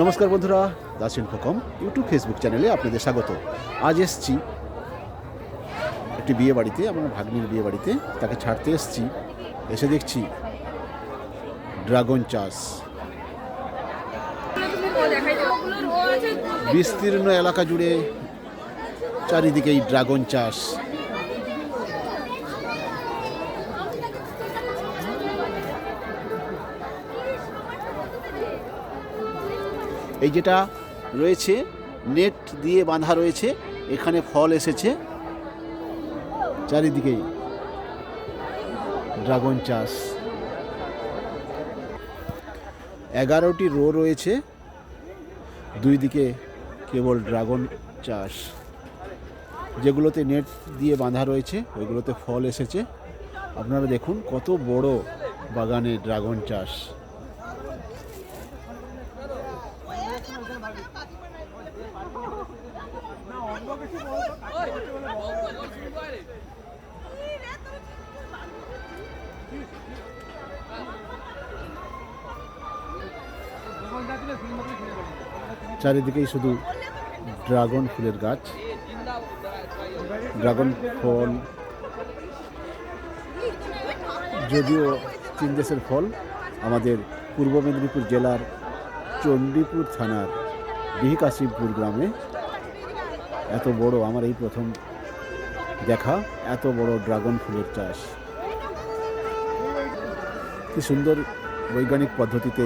নমস্কার বন্ধুরা, Das infocom YouTube Facebook চ্যানেলে আপনাদের স্বাগত। আজ এসছি একটি বিয়ে বাড়িতে, আমার ভাগ্নির বিয়ে বাড়িতে। তাকে ছাড়তে এসছি, এসে দেখছি ড্রাগন চাষ। বিস্তীর্ণ এলাকা জুড়ে চারিদিকেই ড্রাগন চাষ। এই যেটা রয়েছে নেট দিয়ে বাঁধা রয়েছে, এখানে ফল এসেছে। চারিদিকেই ড্রাগন চাষ। 11টি রো রয়েছে, দুই দিকে কেবল ড্রাগন চাষ। যেগুলোতে নেট দিয়ে বাঁধা রয়েছে ওইগুলোতে ফল এসেছে। আপনারা দেখুন কত বড় বাগানে ড্রাগন চাষ। চারিদিকেই শুধু ড্রাগন ফুলের গাছ, ড্রাগন ফল। যদিও চীন দেশের ফল, আমাদের পূর্ব মেদিনীপুর জেলার চণ্ডীপুর থানার ডিহিকাশিমপুর গ্রামে এত বড়, আমার এই প্রথম দেখা এত বড় ড্রাগন ফুলের চাষ। কি সুন্দর বৈজ্ঞানিক পদ্ধতিতে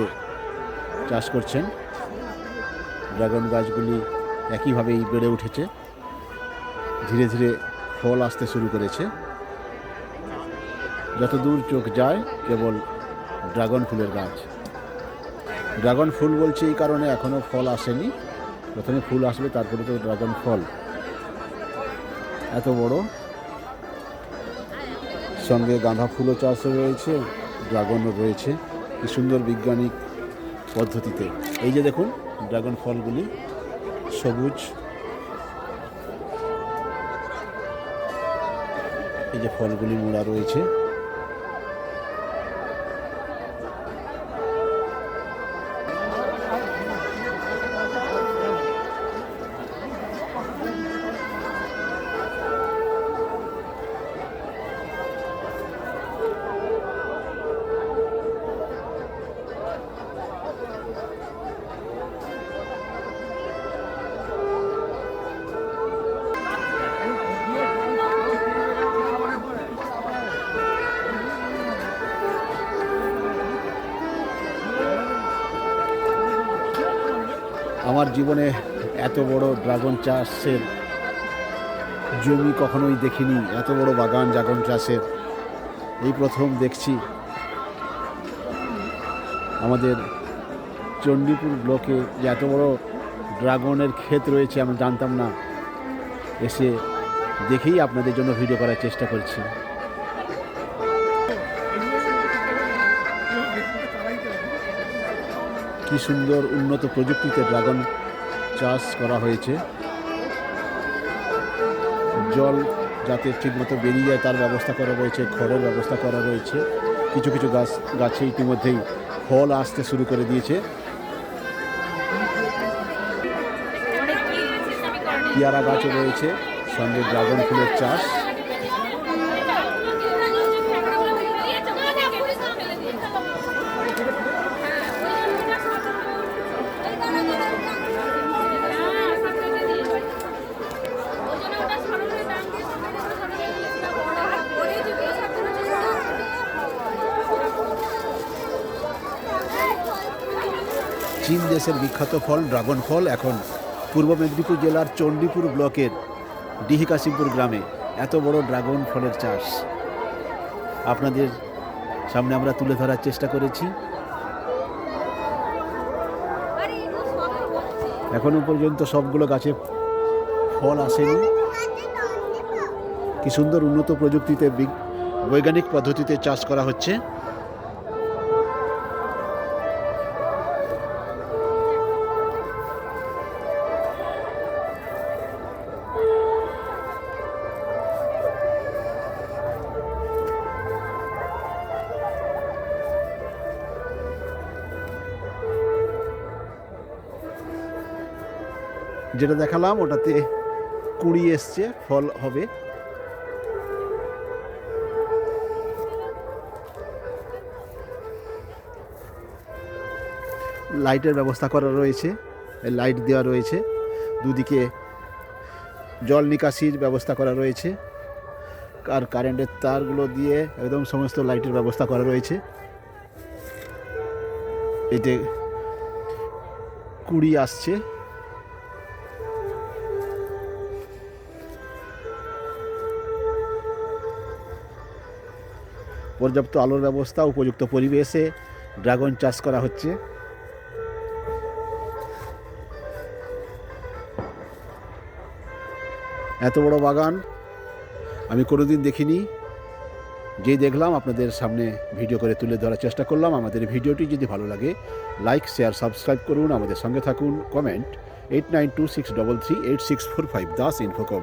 চাষ করছেন। ড্রাগন গাছগুলি একইভাবেই বেড়ে উঠেছে, ধীরে ধীরে ফল আসতে শুরু করেছে। যত দূর চোখ যায় কেবল ড্রাগন ফুলের গাছ। ড্রাগন ফুল বলছি এই কারণে, এখনও ফল আসেনি। প্রথমে ফুল আসবে, তারপরে তো ড্রাগন ফল। এত বড়, সঙ্গে গাঁদা ফুলও চাষ রয়েছে, ড্রাগনও রয়েছে। কি সুন্দর বৈজ্ঞানিক পদ্ধতিতে। এই যে দেখুন ড্রাগন ফলগুলি সবুজ, এই যে ফলগুলি মোড়া রয়েছে। আমার জীবনে এত বড় ড্রাগন চাষের জমি কখনোই দেখিনি। এত বড় বাগান ড্রাগন চাষের এই প্রথম দেখছি। আমাদের চণ্ডীপুর ব্লকে যে এত বড় ড্রাগনের ক্ষেত রয়েছে আমি জানতাম না। এসে দেখেই আপনাদের জন্য ভিডিও করার চেষ্টা করছি। কি সুন্দর উন্নত প্রযুক্তিতে ড্রাগন চাষ করা হয়েছে। জল যাতে ঠিকমতো বেরিয়ে যায় তার ব্যবস্থা করা রয়েছে, খড়ের ব্যবস্থা করা রয়েছে। কিছু কিছু গাছে ইতিমধ্যেই ফল আসতে শুরু করে দিয়েছে। পেয়ারা গাছও রয়েছে, সঙ্গে ড্রাগন ফুলের চাষ। চীন দেশের বিখ্যাত ফল ড্রাগন ফল এখন পূর্ব মেদিনীপুর জেলার চণ্ডীপুর ব্লকের ডিহিকাশিমপুর গ্রামে এত বড় ড্রাগন ফলের চাষ আপনাদের সামনে আমরা তুলে ধরার চেষ্টা করেছি। এখনো পর্যন্ত সবগুলো গাছে ফল আসেনি। কি সুন্দর উন্নত প্রযুক্তিতে বৈজ্ঞানিক পদ্ধতিতে চাষ করা হচ্ছে। যেটা দেখালাম ওটাতে কুড়ি এসছে, ফল হবে। লাইটের ব্যবস্থা করা রয়েছে, লাইট দেওয়া রয়েছে, দুদিকে জল নিকাশির ব্যবস্থা করা রয়েছে, আর কারেন্টের তারগুলো দিয়ে একদম সমস্ত লাইটের ব্যবস্থা করা রয়েছে। এতে কুড়ি আসছে। পর্যাপ্ত আলোর ব্যবস্থা, উপযুক্ত পরিবেশে ড্রাগন চাষ করা হচ্ছে। এত বড় বাগান আমি কোনোদিন দেখিনি, যেই দেখলাম আপনাদের সামনে ভিডিও করে তুলে ধরার চেষ্টা করলাম। আমাদের ভিডিওটি যদি ভালো লাগে লাইক, শেয়ার, সাবস্ক্রাইব করুন, আমাদের সঙ্গে থাকুন। Comment 8926338645 Das infocom.